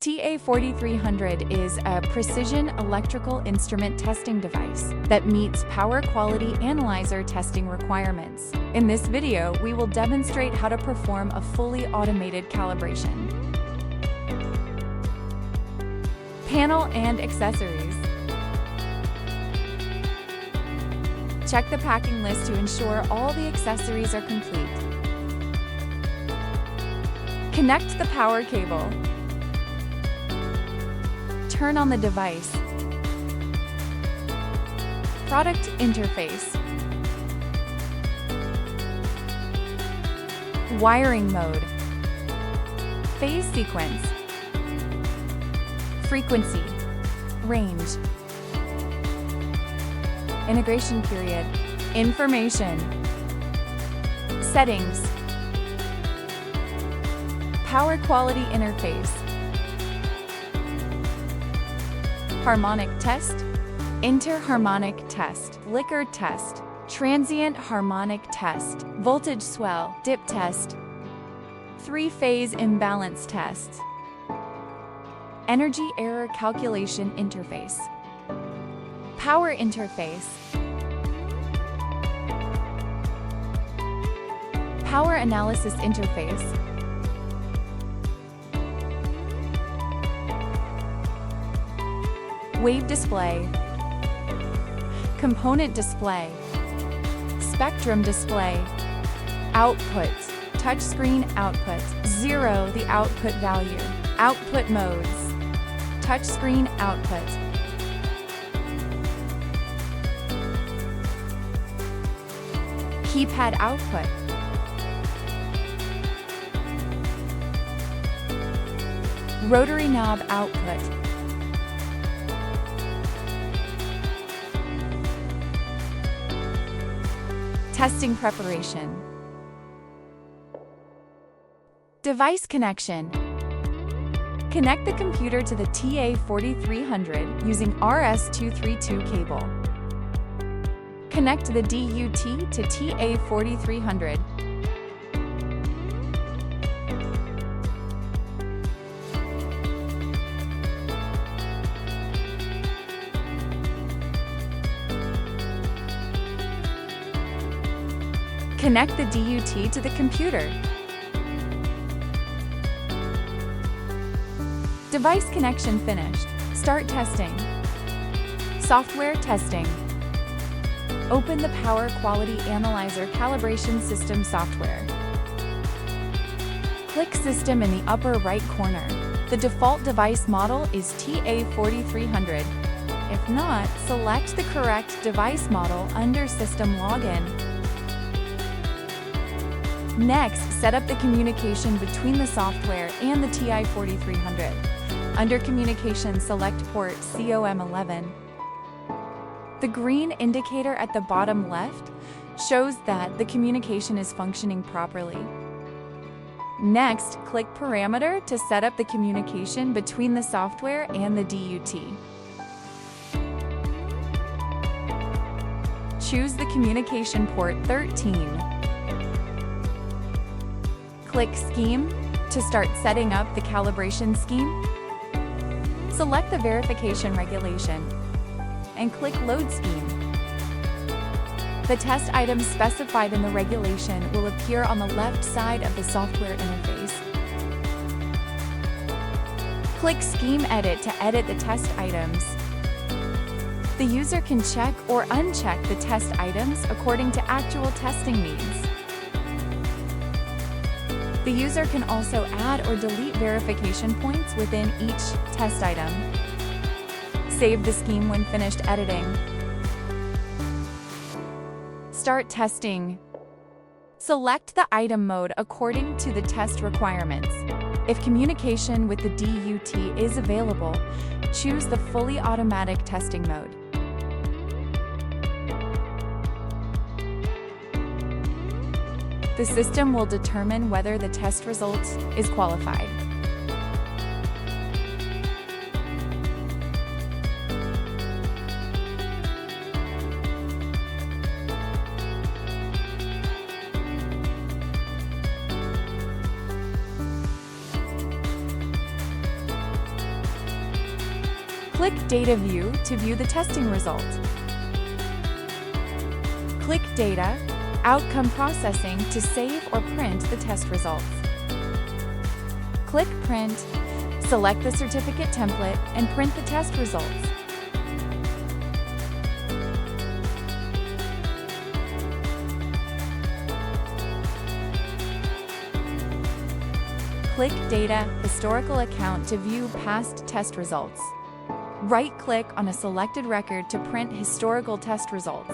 TA4300 is a precision electrical instrument testing device that meets power quality analyzer testing requirements. In this video, we will demonstrate how to perform a fully automated calibration. Panel and accessories. Check the packing list to ensure all the accessories are complete. Connect the power cable. Turn on the device. Product interface. Wiring mode. Phase sequence. Frequency. Range. Integration period. Information. Settings. Power quality interface. Harmonic test, interharmonic test, flicker test, transient harmonic test, voltage swell, dip test, three-phase imbalance test, energy error calculation interface, power interface, power analysis interface, wave display, component display, spectrum display, output, touchscreen output, 0 the output value, output modes, touchscreen output, keypad output, rotary knob output, testing preparation. Device connection. Connect the computer to the TA4300 using RS232 cable. Connect the DUT to TA4300. Connect the DUT to the computer. Device connection finished. Start testing. Software testing. Open the Power Quality Analyzer Calibration System software. Click System in the upper right corner. The default device model is TA4300. If not, select the correct device model under System Login. Next, set up the communication between the software and the TI4300. Under Communication, select port COM11. The green indicator at the bottom left shows that the communication is functioning properly. Next, click Parameter to set up the communication between the software and the DUT. Choose the communication port 13. Click Scheme to start setting up the calibration scheme. Select the verification regulation and click Load Scheme. The test items specified in the regulation will appear on the left side of the software interface. Click Scheme Edit to edit the test items. The user can check or uncheck the test items according to actual testing needs. The user can also add or delete verification points within each test item. Save the scheme when finished editing. Start testing. Select the item mode according to the test requirements. If communication with the DUT is available, choose the fully automatic testing mode. The system will determine whether the test result is qualified. Click Data View to view the testing result. Click Data, Outcome Processing to save or print the test results. Click Print, select the certificate template, and print the test results. Click Data, Historical Account to view past test results. Right-click on a selected record to print historical test results.